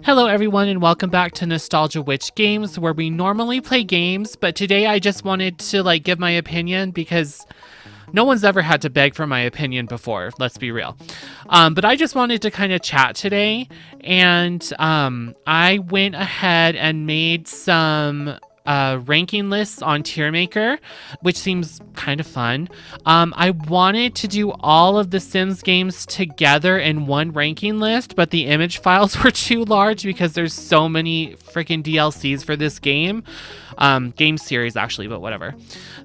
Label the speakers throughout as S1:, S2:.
S1: Hello everyone and welcome back to Nostalgia Witch Games, where we normally play games, but today I just wanted to give my opinion because no one's ever had to beg for my opinion before, let's be real. But I just wanted to kind of chat today, and I went ahead and made some ranking lists on Tiermaker, which seems kind of fun. I wanted to do all of the Sims games together in one ranking list, but the image files were too large because there's so many freaking DLCs for this game. Game series actually, but whatever.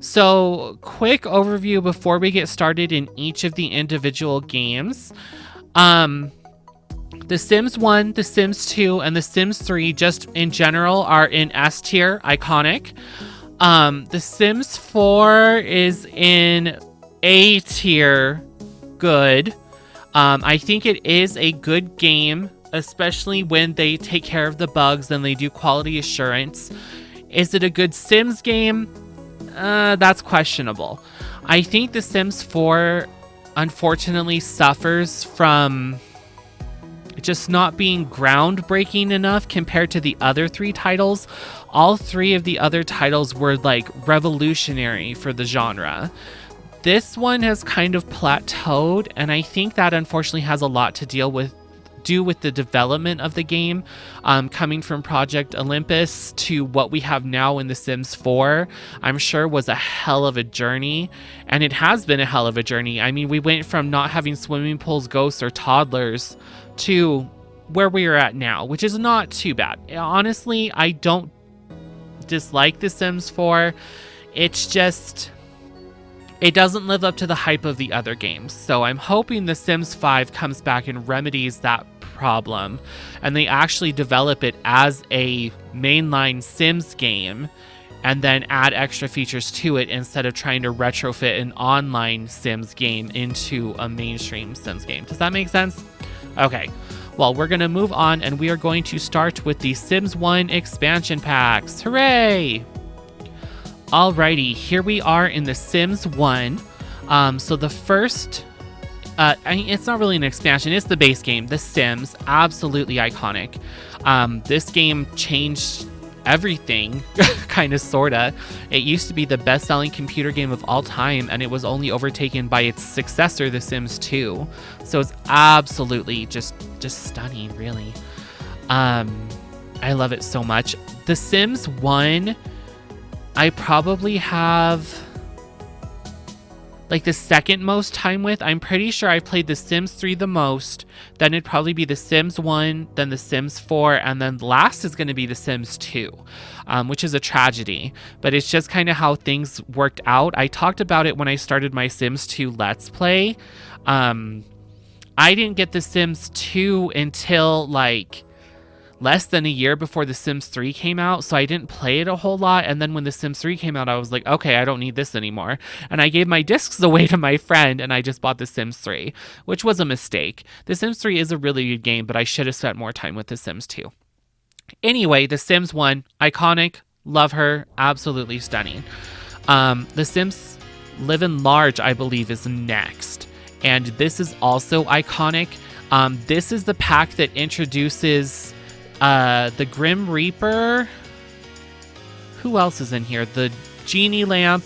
S1: So quick overview before we get started in each of the individual games. The Sims 1, The Sims 2, and The Sims 3 just in general are in S tier, iconic. The Sims 4 is in A tier, good. I think it is a good game, especially when they take care of the bugs and they do quality assurance. Is it a good Sims game? That's questionable. I think The Sims 4 unfortunately suffers from just not being groundbreaking enough compared to the other three titles. All three of the other titles were revolutionary for the genre. This one has kind of plateaued, and I think that unfortunately has a lot to do with the development of the game, coming from Project Olympus to what we have now in The Sims 4. I'm sure was a hell of a journey, and it has been a hell of a journey. I mean, we went from not having swimming pools, ghosts, or toddlers to where we are at now, which is not too bad. Honestly, I don't dislike The Sims 4. It's just, it doesn't live up to the hype of the other games. So I'm hoping The Sims 5 comes back and remedies that problem, and they actually develop it as a mainline Sims game and then add extra features to it instead of trying to retrofit an online Sims game into a mainstream Sims game. Does that make sense? Okay, well, we're going to move on, and we are going to start with the Sims 1 expansion packs. Hooray! Alrighty, here we are in the Sims 1. So the first, it's not really an expansion, it's the base game, The Sims, absolutely iconic. This game changed everything, kind of, sorta. It used to be the best-selling computer game of all time, and it was only overtaken by its successor, The Sims 2. So it's absolutely just stunning, really. I love it so much. The Sims 1, I probably have the second most time with. I'm pretty sure I played The Sims 3 the most, then it'd probably be The Sims 1, then The Sims 4, and then last is going to be The Sims 2, which is a tragedy, but it's just kind of how things worked out. I talked about it when I started my Sims 2 Let's Play. I didn't get The Sims 2 until less than a year before The Sims 3 came out, so I didn't play it a whole lot, and then when The Sims 3 came out, I was like, okay, I don't need this anymore, and I gave my discs away to my friend, and I just bought The Sims 3, which was a mistake. The Sims 3 is a really good game, but I should have spent more time with The Sims 2. Anyway, The Sims 1, iconic, love her, absolutely stunning. The Sims Live and Large, I believe, is next, and this is also iconic. This is the pack that introduces the Grim Reaper. Who else is in here? The Genie Lamp.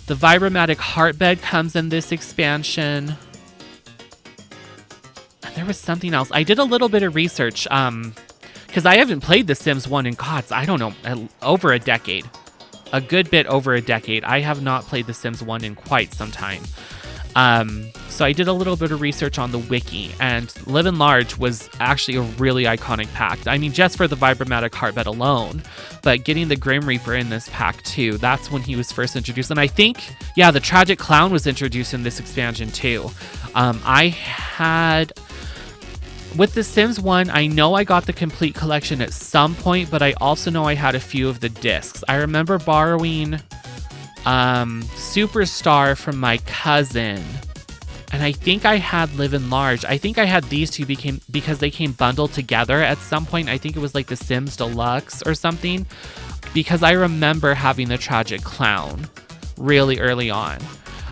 S1: The Vibromatic Heartbed comes in this expansion. And there was something else. I did a little bit of research, because I haven't played The Sims 1 in, I don't know, over a decade. A good bit over a decade. I have not played The Sims 1 in quite some time. So I did a little bit of research on the wiki, and Live and Large was actually a really iconic pack. I mean, just for the Vibromatic Heartbed alone, but getting the Grim Reaper in this pack too, that's when he was first introduced. And I think, yeah, the Tragic Clown was introduced in this expansion too. With The Sims 1, I know I got the complete collection at some point, but I also know I had a few of the discs. I remember borrowing Superstar from my cousin, and I think I had Live and Large. I think I had these two because they came bundled together at some point. I think it was The Sims Deluxe or something, because I remember having the Tragic Clown really early on.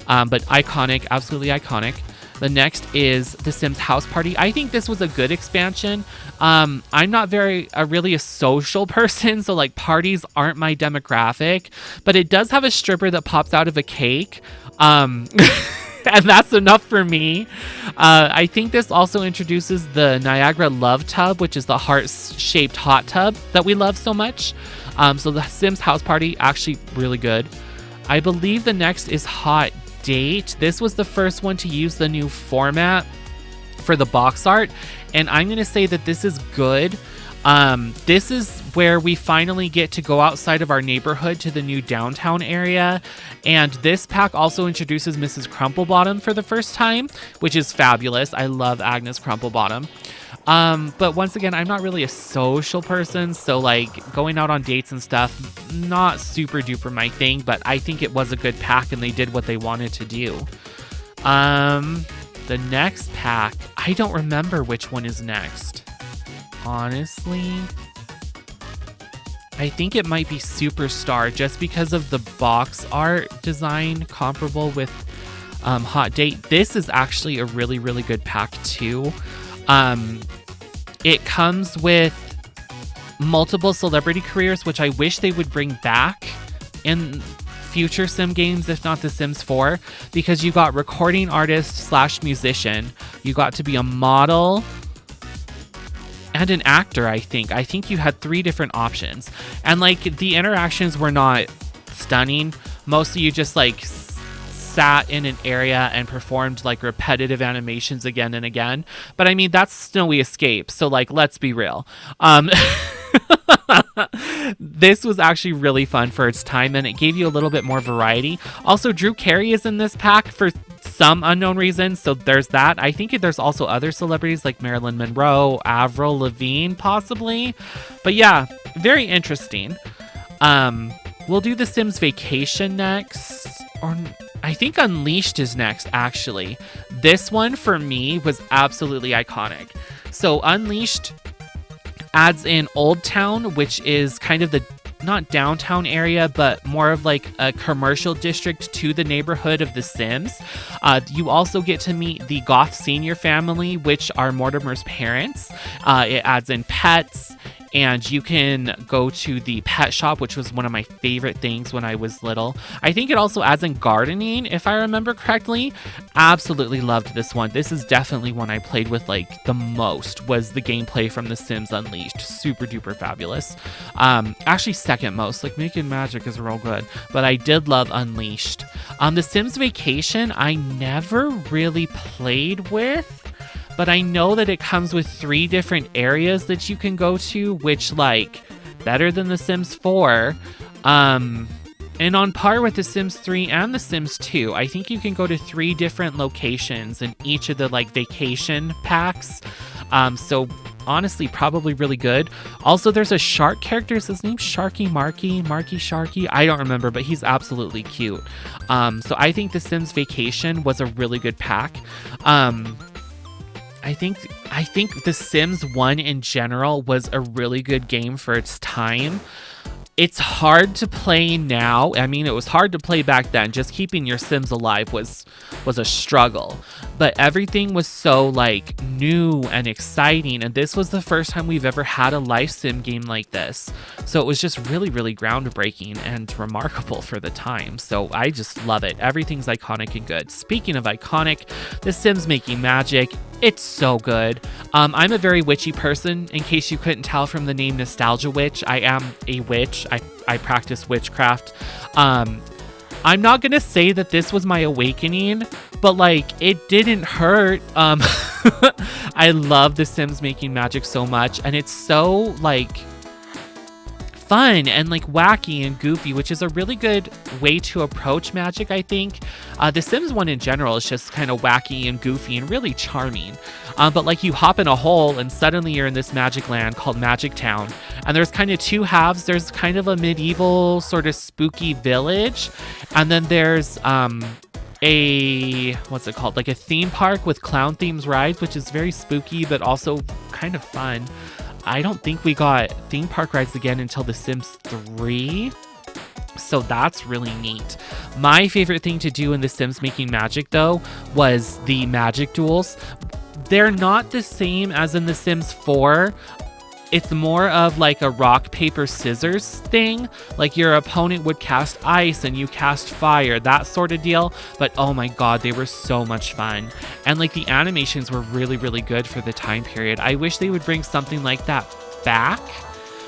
S1: But iconic, absolutely iconic. The next is The Sims House Party. I think this was a good expansion. I'm not really a social person, so like parties aren't my demographic, but it does have a stripper that pops out of a cake. And that's enough for me. I think this also introduces the Niagara Love Tub, which is the heart-shaped hot tub that we love so much. So the Sims House Party, actually really good. I believe the next is Hot Date. This was the first one to use the new format for the box art, and I'm going to say that this is good. This is where we finally get to go outside of our neighborhood to the new downtown area, and this pack also introduces Mrs. Crumplebottom for the first time, which is fabulous. I love Agnes Crumplebottom. But once again, I'm not really a social person, so like going out on dates and stuff, not super duper my thing, but I think it was a good pack and they did what they wanted to do. The next pack, I don't remember which one is next. Honestly, I think it might be Superstar just because of the box art design comparable with Hot Date. This is actually a really, really good pack too. It comes with multiple celebrity careers, which I wish they would bring back in future Sim games, if not The Sims 4, because you got recording artist / musician, you got to be a model, and an actor, I think. I think you had 3 different options. And like the interactions were not stunning. Mostly you just like sat in an area and performed like repetitive animations again and again. But I mean, that's Snowy Escape, so like let's be real. This was actually really fun for its time, and it gave you a little bit more variety. Also, Drew Carey is in this pack for some unknown reason, so there's that. I think there's also other celebrities like Marilyn Monroe, Avril Lavigne, possibly. But yeah, very interesting. We'll do The Sims Vacation next, or I think Unleashed is next, actually. This one, for me, was absolutely iconic. So Unleashed adds in Old Town, which is kind of the, not downtown area, but more of like a commercial district to the neighborhood of The Sims. You also get to meet the Goth senior family, which are Mortimer's parents. It adds in pets, and you can go to the pet shop, which was one of my favorite things when I was little. I think it also adds in gardening, if I remember correctly. Absolutely loved this one. This is definitely one I played with like the most, was the gameplay from The Sims Unleashed. Super duper fabulous. Actually second most, like Making Magic is real good, but I did love Unleashed. The Sims Vacation, I never really played with, but I know that it comes with 3 different areas that you can go to, which, like, better than The Sims 4. And on par with The Sims 3 and The Sims 2. I think you can go to 3 different locations in each of the, like, vacation packs. So, honestly, probably really good. Also, there's a shark character. Is his name Sharky Marky? Marky Sharky? I don't remember, but he's absolutely cute. So I think The Sims Vacation was a really good pack. I think The Sims 1 in general was a really good game for its time. It's hard to play now. I mean, it was hard to play back then. Just keeping your Sims alive was a struggle. But everything was so, like, new and exciting. And this was the first time we've ever had a life sim game like this. So it was just really, really groundbreaking and remarkable for the time. So I just love it. Everything's iconic and good. Speaking of iconic, The Sims Making Magic. It's so good. I'm a very witchy person, in case you couldn't tell from the name Nostalgia Witch. I am a witch. I practice witchcraft. I'm not gonna say that this was my awakening, but like, it didn't hurt. I love The Sims Making Magic so much, and it's so like fun and like wacky and goofy, which is a really good way to approach magic, I think. The Sims 1 in general is just kind of wacky and goofy and really charming. But like, you hop in a hole and suddenly you're in this magic land called Magic Town. And there's kind of 2 halves. There's kind of a medieval sort of spooky village. And then there's what's it called? Like a theme park with clown themes rides, which is very spooky, but also kind of fun. I don't think we got theme park rides again until The Sims 3. So that's really neat. My favorite thing to do in The Sims Making Magic, though, was the magic duels. They're not the same as in The Sims 4. It's more of like a rock, paper, scissors thing. Like your opponent would cast ice and you cast fire, that sort of deal. But oh my god, they were so much fun. And like the animations were really, really good for the time period. I wish they would bring something like that back.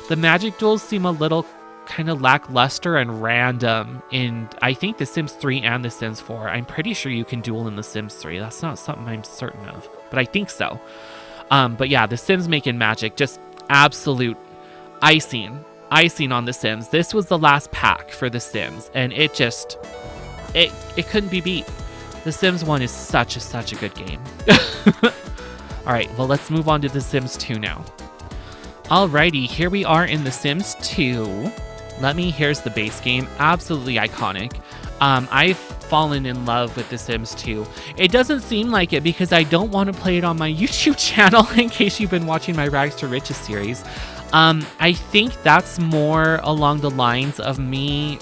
S1: The magic duels seem a little kind of lackluster and random in, I think, The Sims 3 and The Sims 4. I'm pretty sure you can duel in The Sims 3. That's not something I'm certain of, but I think so. But yeah, The Sims Making Magic, just absolute icing on The Sims. This was the last pack for The Sims, and it couldn't be beat. The Sims 1 is such a good game. All right, well, let's move on to The Sims 2 now. Alrighty, here we are in The Sims 2. Here's the base game. Absolutely iconic. I've fallen in love with The Sims 2. It doesn't seem like it because I don't want to play it on my YouTube channel, in case you've been watching my Rags to Riches series. I think that's more along the lines of me.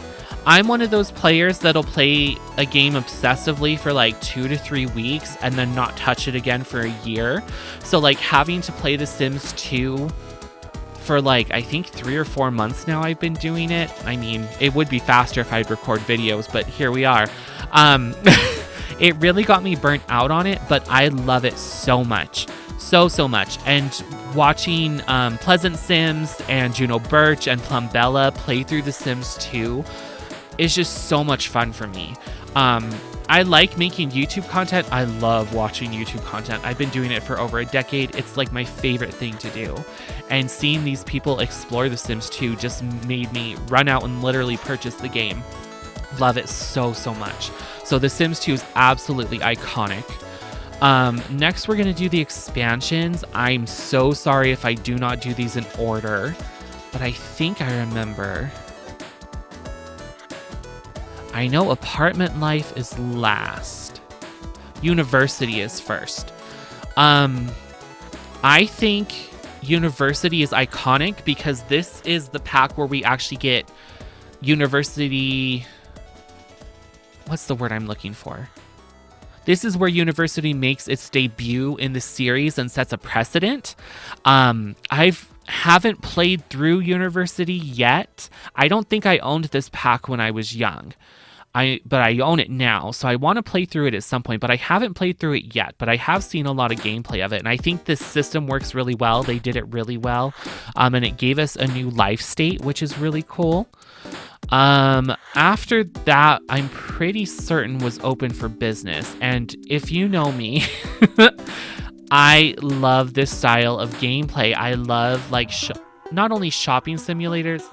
S1: I'm one of those players that'll play a game obsessively for like 2 to 3 weeks and then not touch it again for a year. So like having to play The Sims 2 for like, I think 3 or 4 months now I've been doing it. I mean, it would be faster if I'd record videos, but here we are. It really got me burnt out on it, but I love it so much. So much. And watching Pleasant Sims and Juno Birch and Plumbella play through The Sims 2 is just so much fun for me. I like making YouTube content. I love watching YouTube content. I've been doing it for over a decade. It's like my favorite thing to do. And seeing these people explore The Sims 2 just made me run out and literally purchase the game. Love it so much. So The Sims 2 is absolutely iconic. Next, we're going to do the expansions. I'm so sorry if I do not do these in order, but I think I remember. I know Apartment Life is last. University is first. I think University is iconic because this is the pack where we actually get University. What's the word I'm looking for? This is where University makes its debut in the series and sets a precedent. I haven't played through University yet. I don't think I owned this pack when I was young. But I own it now, so I want to play through it at some point, but I haven't played through it yet, but I have seen a lot of gameplay of it, and I think this system works really well. They did it really well, and it gave us a new life state, which is really cool. After that, I'm pretty certain was open for business, and if you know me, I love this style of gameplay. I love, like, not only shopping simulators,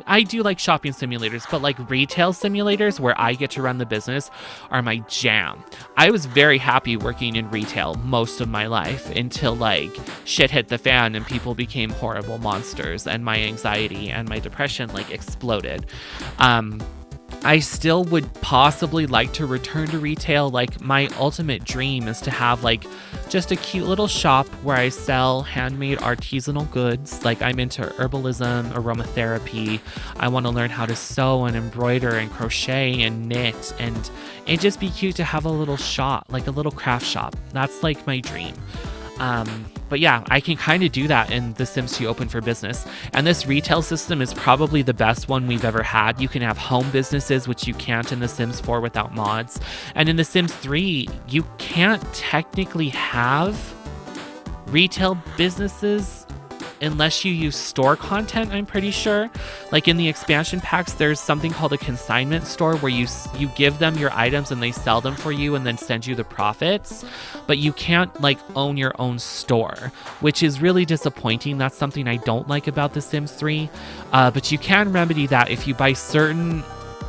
S1: I do like shopping simulators, but like retail simulators where I get to run the business are my jam. I was very happy working in retail most of my life until like shit hit the fan and people became horrible monsters and my anxiety and my depression like exploded. I still would possibly like to return to retail. Like my ultimate dream is to have like just a cute little shop where I sell handmade artisanal goods. Like I'm into herbalism, aromatherapy. I want to learn how to sew and embroider and crochet and knit, and it'd just be cute to have a little shop, like a little craft shop. That's like my dream. But yeah, I can kind of do that in The Sims 2 Open for Business. And this retail system is probably the best one we've ever had. You can have home businesses, which you can't in The Sims 4 without mods. And in The Sims 3, you can't technically have retail businesses unless you use store content, I'm pretty sure. Like in the expansion packs, there's something called a consignment store where you give them your items and they sell them for you and then send you the profits. But you can't like own your own store, which is really disappointing. That's something I don't like about The Sims 3. But you can remedy that if you buy certain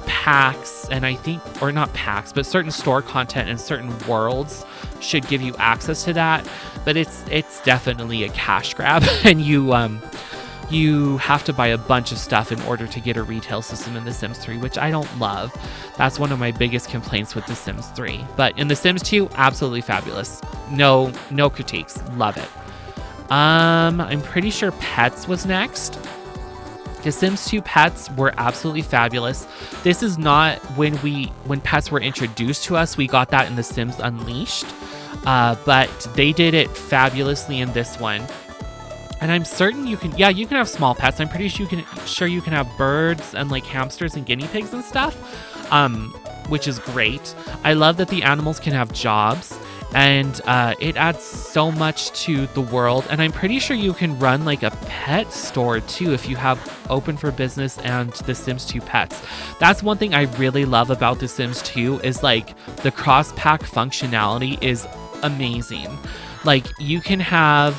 S1: packs, and I think, or not packs, but certain store content and certain worlds should give you access to that. But it's definitely a cash grab, and you have to buy a bunch of stuff in order to get a retail system in The Sims 3, which I don't love. That's one of my biggest complaints with The Sims 3. But in The Sims 2, absolutely fabulous. No critiques. Love it. I'm pretty sure Pets was next. The Sims 2 pets were absolutely fabulous. This is not when pets were introduced to us. We got that in The Sims Unleashed, but they did it fabulously in this one. And I'm certain you can have small pets. I'm pretty sure you can have birds and like hamsters and guinea pigs and stuff, which is great. I love that the animals can have jobs. And it adds so much to the world. And I'm pretty sure you can run like a pet store too if you have Open for Business and The Sims 2 pets. That's one thing I really love about The Sims 2 is like the cross-pack functionality is amazing. Like you can have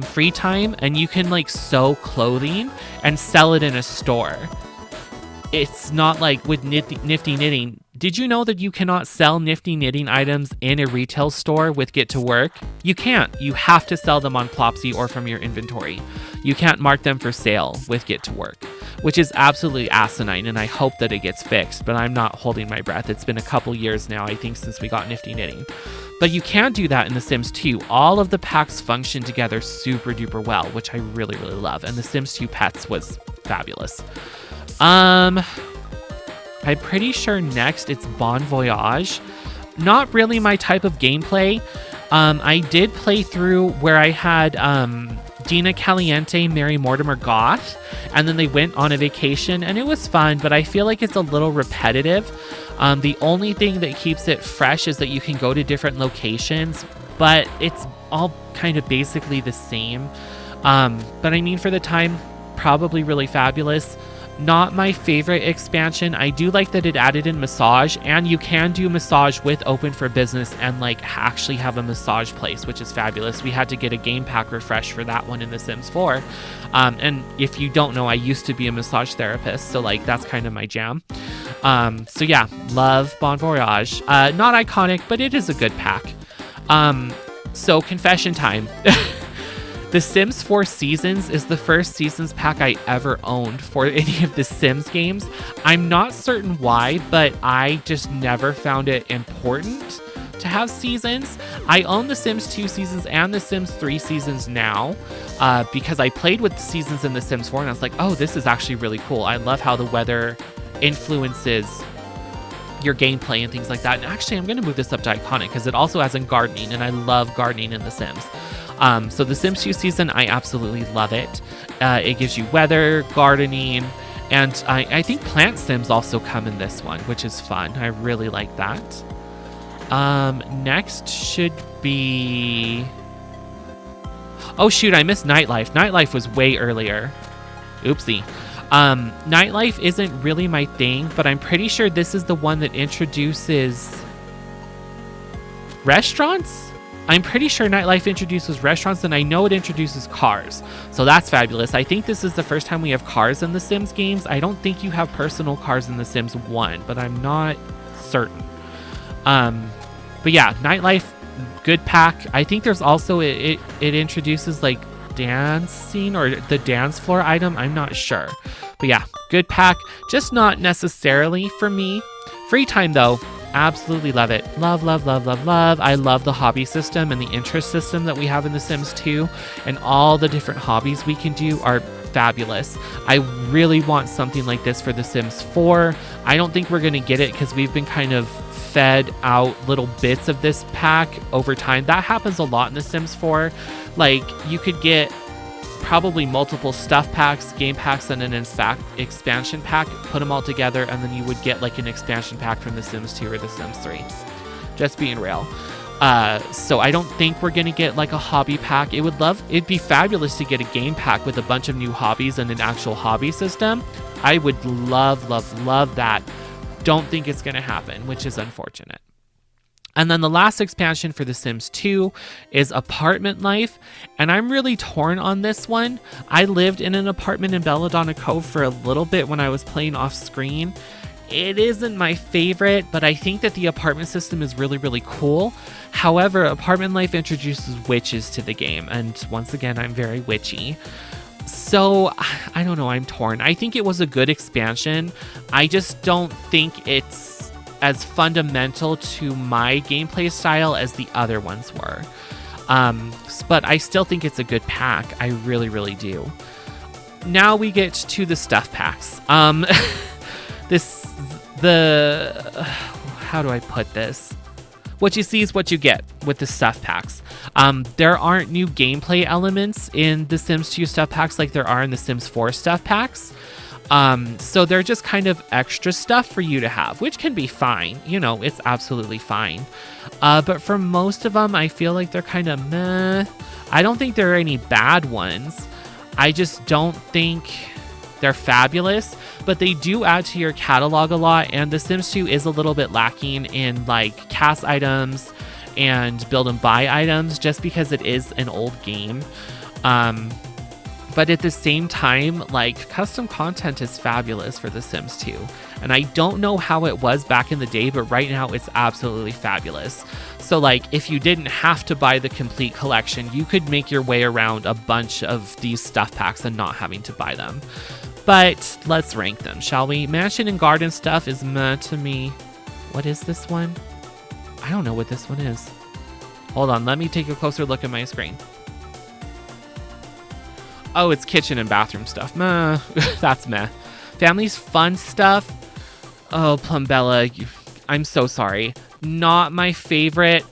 S1: free time and you can like sew clothing and sell it in a store. It's not like with Nifty Knitting. Did you know that you cannot sell Nifty Knitting items in a retail store with Get to Work? You can't. You have to sell them on Plopsy or from your inventory. You can't mark them for sale with Get to Work, which is absolutely asinine, and I hope that it gets fixed, but I'm not holding my breath. It's been a couple years now, I think, since we got Nifty Knitting. But you can do that in The Sims 2. All of the packs function together super duper well, which I really, really love, and The Sims 2 Pets was fabulous. I'm pretty sure next it's Bon Voyage. Not really my type of gameplay. I did play through where I had Dina Caliente, Mary Mortimer Goth, and then they went on a vacation, and it was fun, but I feel like it's a little repetitive. The only thing that keeps it fresh is that you can go to different locations, but it's all kind of basically the same. But I mean, for the time, probably really fabulous. Not my favorite expansion. I do like that it added in massage, and you can do massage with Open for Business and like actually have a massage place, which is fabulous. We had to get a game pack refresh for that one in The Sims 4. And if you don't know, I used to be a massage therapist, so like that's kind of my jam. So yeah, love Bon Voyage. Not iconic, but it is a good pack. So confession time. The Sims 4 Seasons is the first Seasons pack I ever owned for any of the Sims games. I'm not certain why, but I just never found it important to have seasons. I own the Sims 2 Seasons and the Sims 3 Seasons now because I played with the seasons in the Sims 4 and I was like, oh, this is actually really cool. I love how the weather influences your gameplay and things like that. And actually, I'm going to move this up to iconic because it also has in gardening, and I love gardening in The Sims. So the Sims 2 season, I absolutely love it. It gives you weather, gardening, and I think plant sims also come in this one, which is fun. I really like that. Next should be... Oh shoot, I missed Nightlife. Nightlife was way earlier. Oopsie. Nightlife isn't really my thing, but I'm pretty sure this is the one that introduces restaurants? I'm pretty sure Nightlife introduces restaurants, and I know it introduces cars. So that's fabulous. I think this is the first time we have cars in the Sims games. I don't think you have personal cars in the Sims 1, but I'm not certain. But yeah, Nightlife, good pack. I think there's also, it introduces like dancing or the dance floor item. I'm not sure. But yeah, good pack. Just not necessarily for me. Free time though. Absolutely love it. Love, love, love, love, love. I love the hobby system and the interest system that we have in The Sims 2, and all the different hobbies we can do are fabulous. I really want something like this for The Sims 4. I don't think we're going to get it because we've been kind of fed out little bits of this pack over time. That happens a lot in The Sims 4. Like, you could get probably multiple stuff packs, game packs, and an expansion pack, put them all together, and then you would get like an expansion pack from The Sims 2 or The Sims 3. Just being real. So I don't think we're gonna get like a hobby pack. It'd be fabulous to get a game pack with a bunch of new hobbies and an actual hobby system. I would love, love, love that. Don't think it's gonna happen, which is unfortunate. And then the last expansion for The Sims 2 is Apartment Life, and I'm really torn on this one. I lived in an apartment in Belladonna Cove for a little bit when I was playing off screen. It isn't my favorite, but I think that the apartment system is really, really cool. However, Apartment Life introduces witches to the game, and once again, I'm very witchy. So, I don't know, I'm torn. I think it was a good expansion. I just don't think it's as fundamental to my gameplay style as the other ones were. But I still think it's a good pack. I really, really do. now we get to the stuff packs. How do I put this? What you see is what you get with the stuff packs. There aren't new gameplay elements in the Sims 2 stuff packs like there are in the Sims 4 stuff packs. So they're just kind of extra stuff for you to have, which can be fine. You know, it's absolutely fine. But for most of them, I feel like they're kind of meh. I don't think there are any bad ones. I just don't think they're fabulous, but they do add to your catalog a lot, and The Sims 2 is a little bit lacking in like cast items and build and buy items just because it is an old game. But at the same time, like, custom content is fabulous for The Sims 2. And I don't know how it was back in the day, but right now it's absolutely fabulous. So, like, if you didn't have to buy the complete collection, you could make your way around a bunch of these stuff packs and not having to buy them. But let's rank them, shall we? Mansion and garden stuff is meh to me. What is this one? I don't know what this one is. Hold on, let me take a closer look at my screen. Oh, it's kitchen and bathroom stuff. Meh. That's meh. Family's fun stuff. Oh, Plumbella, I'm so sorry. Not my favorite.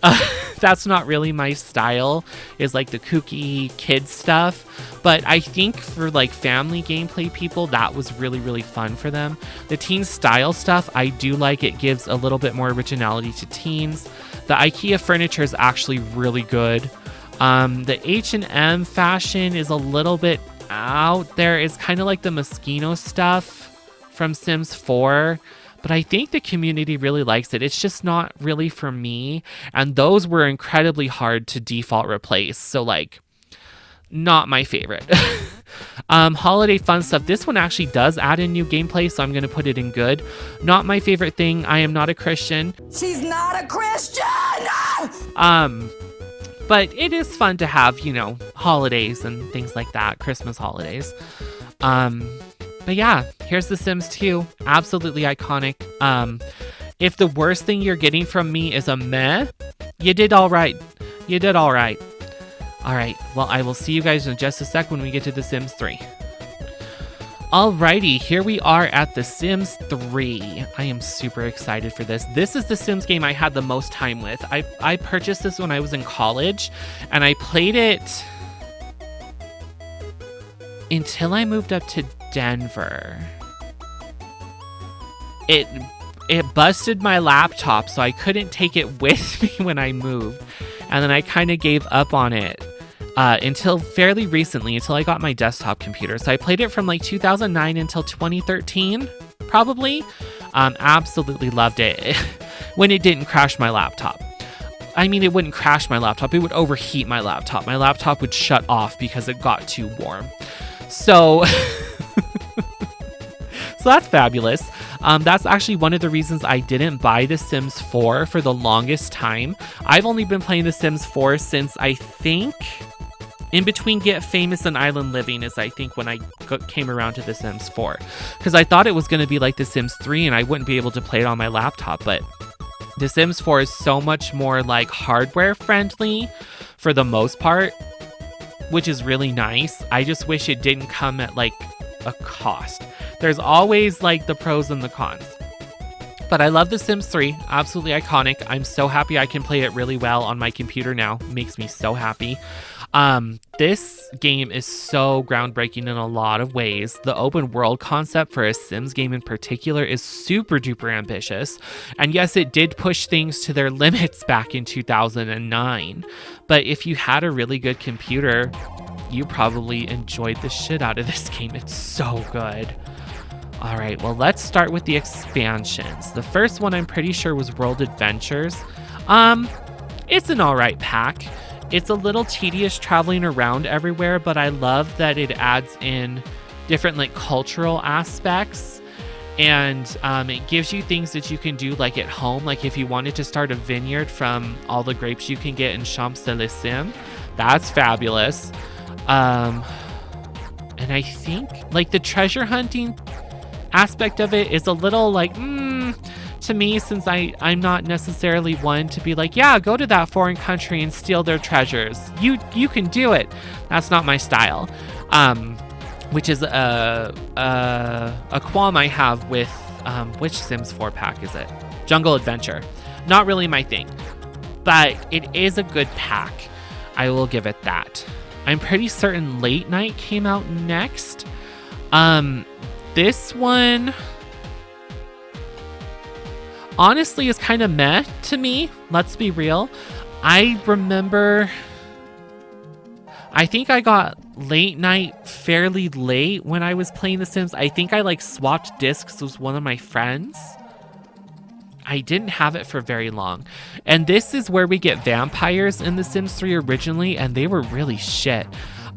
S1: That's not really my style, is like the kooky kid stuff. But I think for like family gameplay people, that was really, really fun for them. The teen style stuff, I do like. It gives a little bit more originality to teens. The IKEA furniture is actually really good. The H&M fashion is a little bit out there. It's kind of like the Moschino stuff from Sims 4, but I think the community really likes it. It's just not really for me, and those were incredibly hard to default replace, so like, not my favorite. Holiday fun stuff. This one actually does add in new gameplay, so I'm going to put it in good. Not my favorite thing. I am not a Christian.
S2: She's not a Christian!
S1: But it is fun to have, you know, holidays and things like that, Christmas holidays. But yeah, here's The Sims 2, absolutely iconic. If the worst thing you're getting from me is a meh, you did all right. You did all right. All right, well, I will see you guys in just a sec when we get to The Sims 3. Alrighty, here we are at The Sims 3. I am super excited for this. This is the Sims game I had the most time with. I purchased this when I was in college, and I played it until I moved up to Denver. It busted my laptop, so I couldn't take it with me when I moved, and then I kind of gave up on it. Until fairly recently, until I got my desktop computer. So I played it from like 2009 until 2013, probably. Absolutely loved it when it didn't crash my laptop. I mean, it wouldn't crash my laptop. It would overheat my laptop. My laptop would shut off because it got too warm. So, so that's fabulous. That's actually one of the reasons I didn't buy The Sims 4 for the longest time. I've only been playing The Sims 4 since I think... in between Get Famous and Island Living is, I think, when I came around to The Sims 4. Because I thought it was going to be like The Sims 3 and I wouldn't be able to play it on my laptop. But The Sims 4 is so much more like hardware friendly for the most part, which is really nice. I just wish it didn't come at like a cost. There's always like the pros and the cons. But I love The Sims 3, absolutely iconic. I'm so happy I can play it really well on my computer now. Makes me so happy. This game is so groundbreaking in a lot of ways. The open world concept for a Sims game in particular is super duper ambitious. And yes, it did push things to their limits back in 2009. But if you had a really good computer, you probably enjoyed the shit out of this game. It's so good. All right, well, let's start with the expansions. The first one I'm pretty sure was World Adventures. It's an all right pack. It's a little tedious traveling around everywhere, but I love that it adds in different like cultural aspects, and it gives you things that you can do like at home. Like if you wanted to start a vineyard from all the grapes you can get in Champs-Élysées, that's fabulous. And I think like the treasure hunting aspect of it is a little like to me, since I'm not necessarily one to be like, yeah, go to that foreign country and steal their treasures. You can do it. That's not my style. which is a qualm I have with which Sims 4 pack is it? Jungle Adventure. Not really my thing, but it is a good pack. I will give it that. I'm pretty certain Late Night came out next. This one honestly is kind of meh to me. Let's be real. I remember, I think I got Late Night fairly late when I was playing The Sims. I think I like swapped discs with one of my friends. I didn't have it for very long. And this is where we get vampires in The Sims 3 originally, and they were really shit.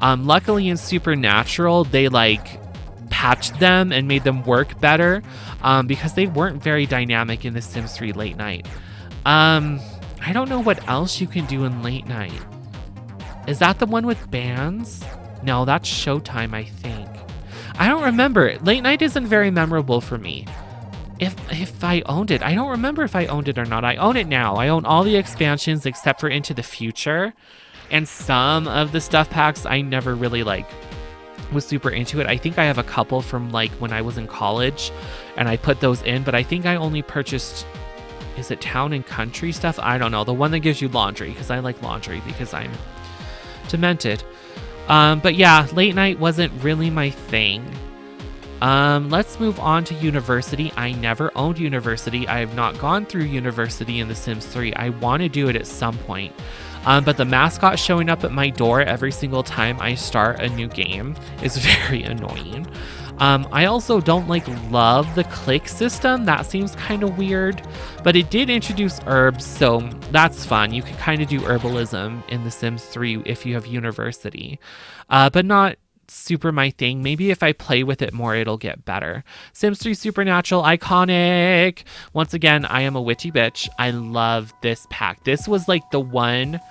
S1: Luckily in Supernatural, they like patched them and made them work better because they weren't very dynamic in The Sims 3 Late Night. I don't know what else you can do in Late Night. Is that the one with bands? No, that's Showtime, I think. I don't remember. Late Night isn't very memorable for me. If I owned it, I don't remember if I owned it or not. I own it now. I own all the expansions except for Into the Future, and some of the stuff packs I never really like was super into it. I think I have a couple from like when I was in college and I put those in, but I think I only purchased, is it Town and Country stuff? I don't know. The one that gives you laundry, because I like laundry because I'm demented. But yeah, Late Night wasn't really my thing. Let's move on to University. I never owned University. I have not gone through University in The Sims 3. I want to do it at some point. But the mascot showing up at my door every single time I start a new game is very annoying. I also don't love the click system. That seems kind of weird, but it did introduce herbs, so that's fun. You can kind of do herbalism in The Sims 3 if you have University, but not super my thing. Maybe if I play with it more, it'll get better. Sims 3 Supernatural, iconic. Once again, I am a witchy bitch. I love this pack. This was like the one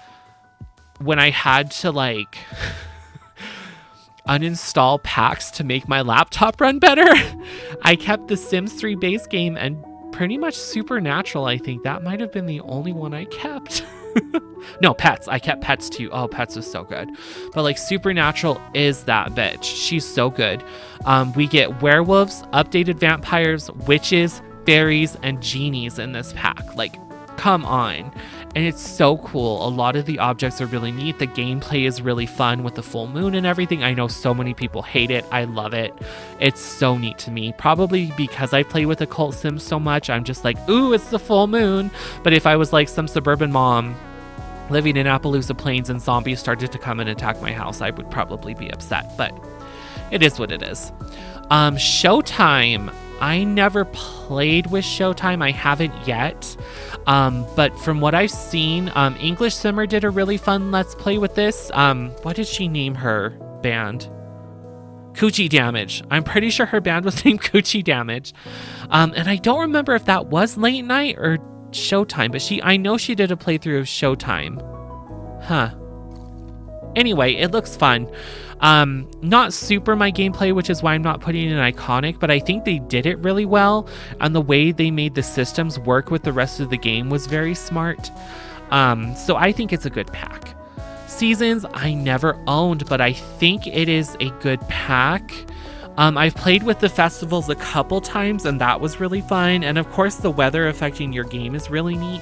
S1: when I had to like uninstall packs to make my laptop run better. I kept the Sims 3 base game and pretty much Supernatural. I think that might have been the only one I kept. No, Pets. I kept Pets too. Oh, Pets was so good. But like Supernatural is that bitch. She's so good. We get werewolves, updated vampires, witches, fairies, and genies in this pack. Like, come on. And it's so cool. A lot of the objects are really neat. The gameplay is really fun with the full moon and everything. I know so many people hate it. I love it. It's so neat to me. Probably because I play with Occult Sims so much, I'm just like, ooh, it's the full moon. But if I was like some suburban mom living in Appaloosa Plains and zombies started to come and attack my house, I would probably be upset. But it is what it is. Showtime. I never played with Showtime. I haven't yet. But from what I've seen, English Simmer did a really fun Let's Play with this. What did she name her band? Coochie Damage. I'm pretty sure her band was named Coochie Damage. And I don't remember if that was Late Night or Showtime, but I know she did a playthrough of Showtime. Huh. Anyway, it looks fun. Not super my gameplay, which is why I'm not putting in iconic, but I think they did it really well, and the way they made the systems work with the rest of the game was very smart. So I think it's a good pack. Seasons, I never owned, but I think it is a good pack. I've played with the festivals a couple times, and that was really fun. And of course, the weather affecting your game is really neat.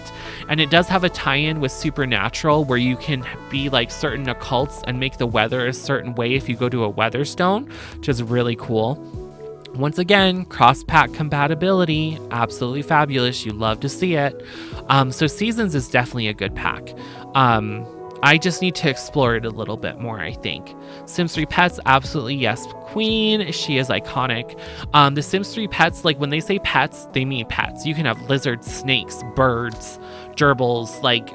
S1: And it does have a tie-in with Supernatural, where you can be like certain occults and make the weather a certain way if you go to a weather stone, which is really cool. Once again, cross-pack compatibility, absolutely fabulous. You love to see it. So Seasons is definitely a good pack. I just need to explore it a little bit more, I think. Sims 3 Pets, absolutely yes, queen. She is iconic. The Sims 3 Pets, like when they say pets, they mean pets. You can have lizards, snakes, birds, gerbils, like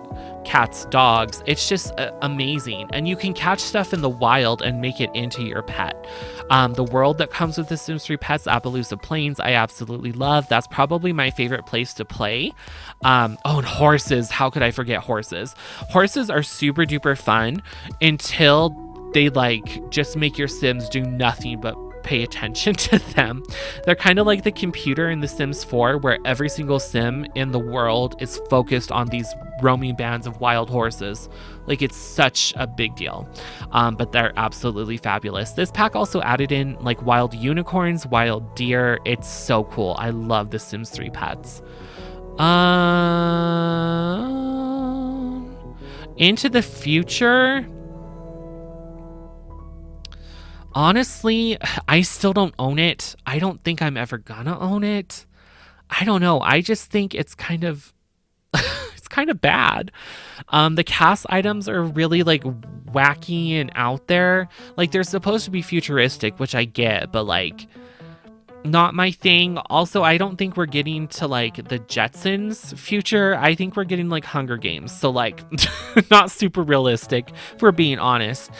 S1: cats, dogs. It's just amazing. And you can catch stuff in the wild and make it into your pet. The world that comes with the Sims 3 Pets, Appaloosa Plains, I absolutely love. That's probably my favorite place to play. Oh, and horses. How could I forget horses? Horses are super duper fun until they like just make your Sims do nothing but pay attention to them. They're kind of like the computer in The Sims 4, where every single sim in the world is focused on these roaming bands of wild horses. Like, it's such a big deal. But they're absolutely fabulous. This pack also added in like wild unicorns, wild deer. It's so cool. I love the Sims 3 pets. Into the future, honestly, I still don't own it. I don't think I'm ever gonna own it. I don't know. I just think it's kind of it's kind of bad. The cast items are really like wacky and out there. Like, they're supposed to be futuristic, which I get, but like, not my thing. Also, I don't think we're getting to like the Jetsons future. I think we're getting like Hunger Games. So like not super realistic, if we're being honest.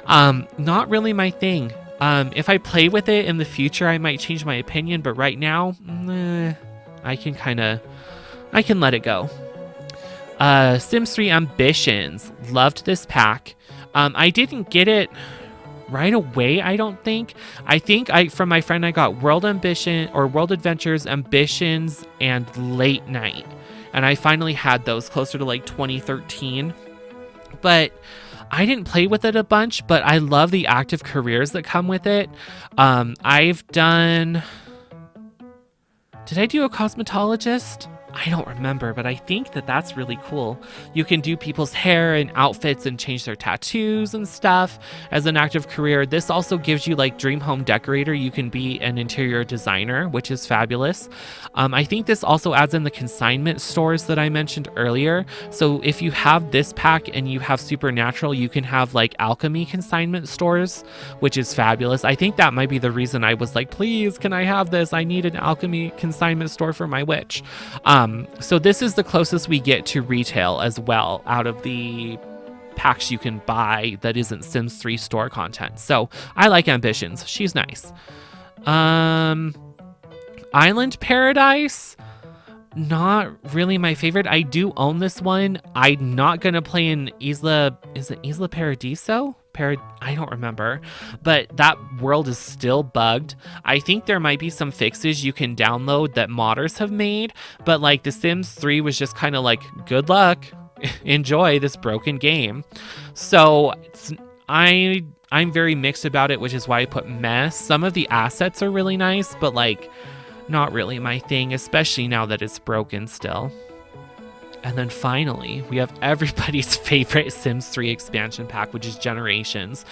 S1: Not really my thing. If I play with it in the future, I might change my opinion, but right now, I can let it go. Sims 3 Ambitions. Loved this pack. I didn't get it right away, I don't think. I think from my friend I got World Adventures, Ambitions, and Late Night. And I finally had those closer to like 2013. But I didn't play with it a bunch, but I love the active careers that come with it. I've done... Did I do a cosmetologist? I don't remember, but I think that's really cool. You can do people's hair and outfits and change their tattoos and stuff as an active career. This also gives you like dream home decorator. You can be an interior designer, which is fabulous. I think this also adds in the consignment stores that I mentioned earlier. So if you have this pack and you have Supernatural, you can have like alchemy consignment stores, which is fabulous. I think that might be the reason I was like, please, can I have this? I need an alchemy consignment store for my witch. So this is the closest we get to retail as well out of the packs you can buy that isn't Sims 3 store content. So I like Ambitions. She's nice. Island Paradise, not really my favorite. I do own this one. I'm not going to play in Isla Paradiso? I don't remember, but that world is still bugged. I think there might be some fixes you can download that modders have made, but like The Sims 3 was just kind of like, good luck, enjoy this broken game. So I'm very mixed about it, which is why I put mess. Some of the assets are really nice, but like not really my thing, especially now that it's broken still. And then finally, we have everybody's favorite Sims 3 expansion pack, which is Generations.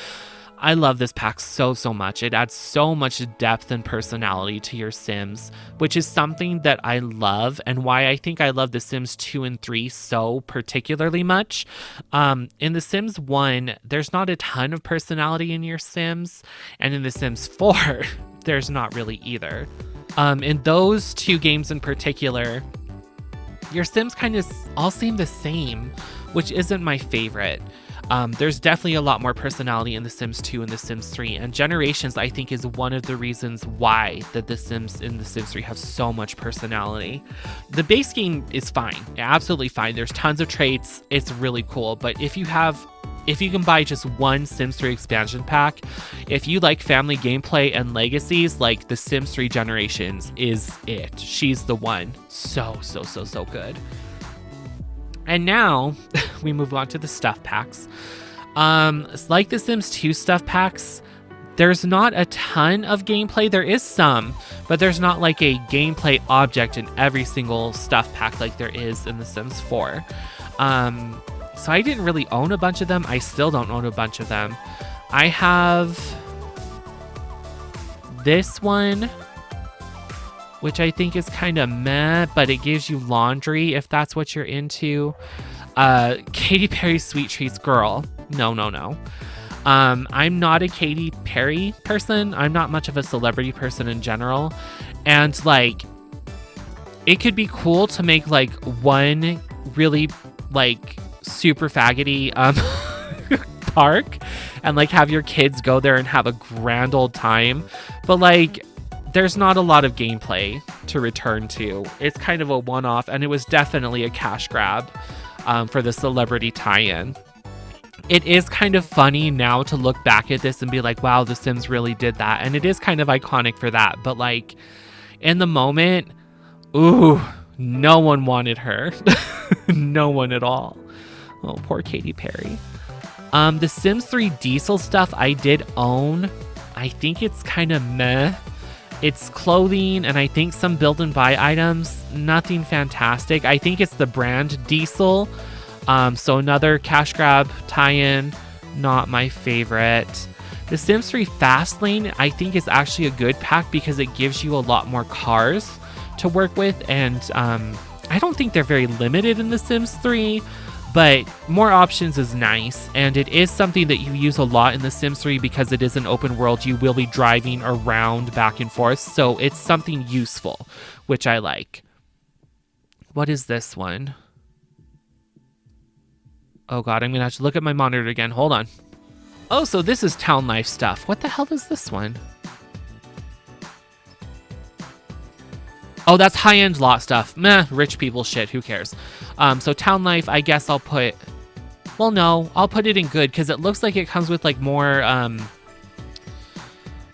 S1: I love this pack so much. It adds so much depth and personality to your Sims, which is something that I love and why I think I love The Sims 2 and 3 so particularly much. In The Sims 1, there's not a ton of personality in your Sims, and in The Sims 4, there's not really either. In those two games in particular, your Sims kind of all seem the same, which isn't my favorite. There's definitely a lot more personality in The Sims 2 and The Sims 3, and Generations, I think, is one of the reasons why that The Sims in The Sims 3 have so much personality. The base game is fine, absolutely fine. There's tons of traits. It's really cool, but if you can buy just one Sims 3 expansion pack, if you like family gameplay and legacies, like The Sims 3 Generations is it. She's the one. So good. And now we move on to the stuff packs. It's like The Sims 2 stuff packs. There's not a ton of gameplay. There is some, but there's not like a gameplay object in every single stuff pack like there is in The Sims 4. So I didn't really own a bunch of them. I still don't own a bunch of them. I have this one, which I think is kind of meh, but it gives you laundry if that's what you're into. Katy Perry's Sweet Treats Girl. No. I'm not a Katy Perry person. I'm not much of a celebrity person in general. And like, it could be cool to make like one really like super faggoty park and like have your kids go there and have a grand old time, but like there's not a lot of gameplay to return to. It's kind of a one-off, and it was definitely a cash grab for the celebrity tie-in. It is kind of funny now to look back at this and be like, wow, The Sims really did that. And it is kind of iconic for that. But like in the moment, ooh, no one wanted her. No one at all. Oh, poor Katy Perry. The Sims 3 Diesel stuff I did own. I think it's kind of meh. It's clothing and I think some build and buy items. Nothing fantastic. I think it's the brand Diesel. So another cash grab tie-in, not my favorite. The Sims 3 Fast Lane, I think is actually a good pack because it gives you a lot more cars to work with. And I don't think they're very limited in The Sims 3, but more options is nice. And it is something that you use a lot in The Sims 3 because it is an open world. You will be driving around back and forth. So it's something useful, which I like. What is this one? Oh god, I'm gonna have to look at my monitor again. Hold on. Oh, so this is town life stuff. What the hell is this one? Oh, that's high-end lot stuff. Meh, rich people shit. Who cares? So town life, I guess I'll put... Well, no, I'll put it in good because it looks like it comes with like more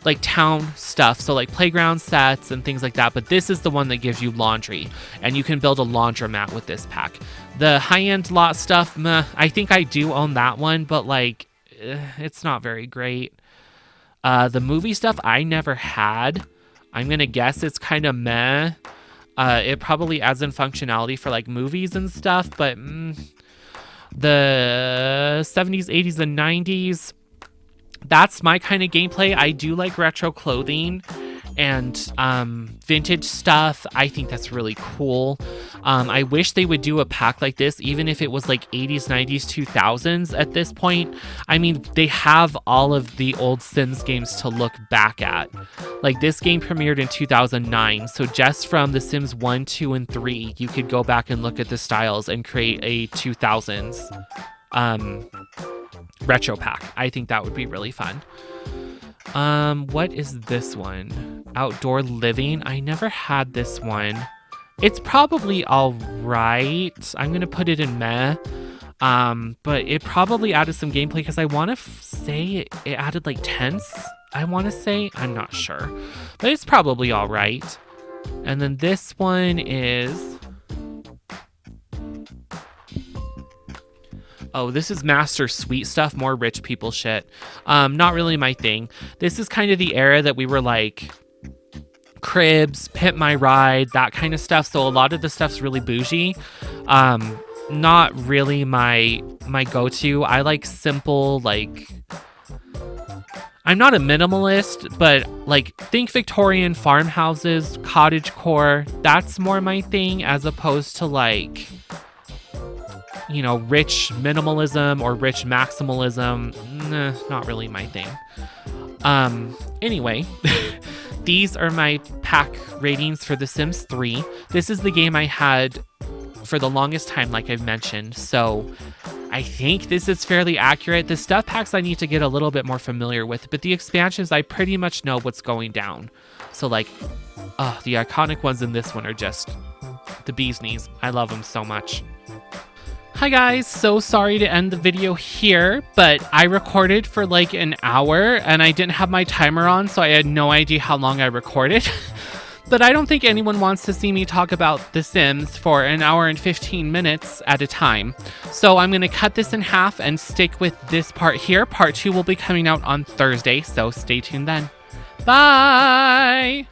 S1: like town stuff. So like playground sets and things like that. But this is the one that gives you laundry. And you can build a laundromat with this pack. The high-end lot stuff, meh, I think I do own that one, but like, it's not very great. The movie stuff I never had. I'm going to guess it's kind of meh. It probably adds in functionality for like movies and stuff, but the 70s, 80s, and 90s, that's my kind of gameplay. I do like retro clothing and vintage stuff. I think that's really cool. I wish they would do a pack like this, even if it was like 80s, 90s, 2000s at this point. I mean, they have all of the old Sims games to look back at. Like this game premiered in 2009, so just from The Sims 1, 2, and 3, you could go back and look at the styles and create a 2000s retro pack. I think that would be really fun. What is this one? Outdoor living. I never had this one. It's probably all right. I'm gonna put it in meh. But it probably added some gameplay because I want to say it added like tents. I want to say, I'm not sure, but it's probably all right. And then this one is, oh, this is Master Suite stuff, more rich people shit. Not really my thing. This is kind of the era that we were like cribs, Pimp My Ride, that kind of stuff. So a lot of the stuff's really bougie. Not really my go-to. I like simple, like, I'm not a minimalist, but like think Victorian farmhouses, cottagecore, that's more my thing as opposed to like, you know, rich minimalism or rich maximalism. Nah, not really my thing. Anyway, these are my pack ratings for The Sims 3. This is the game I had for the longest time, like I've mentioned. So I think this is fairly accurate. The stuff packs I need to get a little bit more familiar with, but the expansions, I pretty much know what's going down. So like, the iconic ones in this one are just the bee's knees. I love them so much. Hi guys, so sorry to end the video here, but I recorded for like an hour and I didn't have my timer on, so I had no idea how long I recorded. But I don't think anyone wants to see me talk about The Sims for an hour and 15 minutes at a time. So I'm going to cut this in half and stick with this part here. Part 2 will be coming out on Thursday, so stay tuned then. Bye!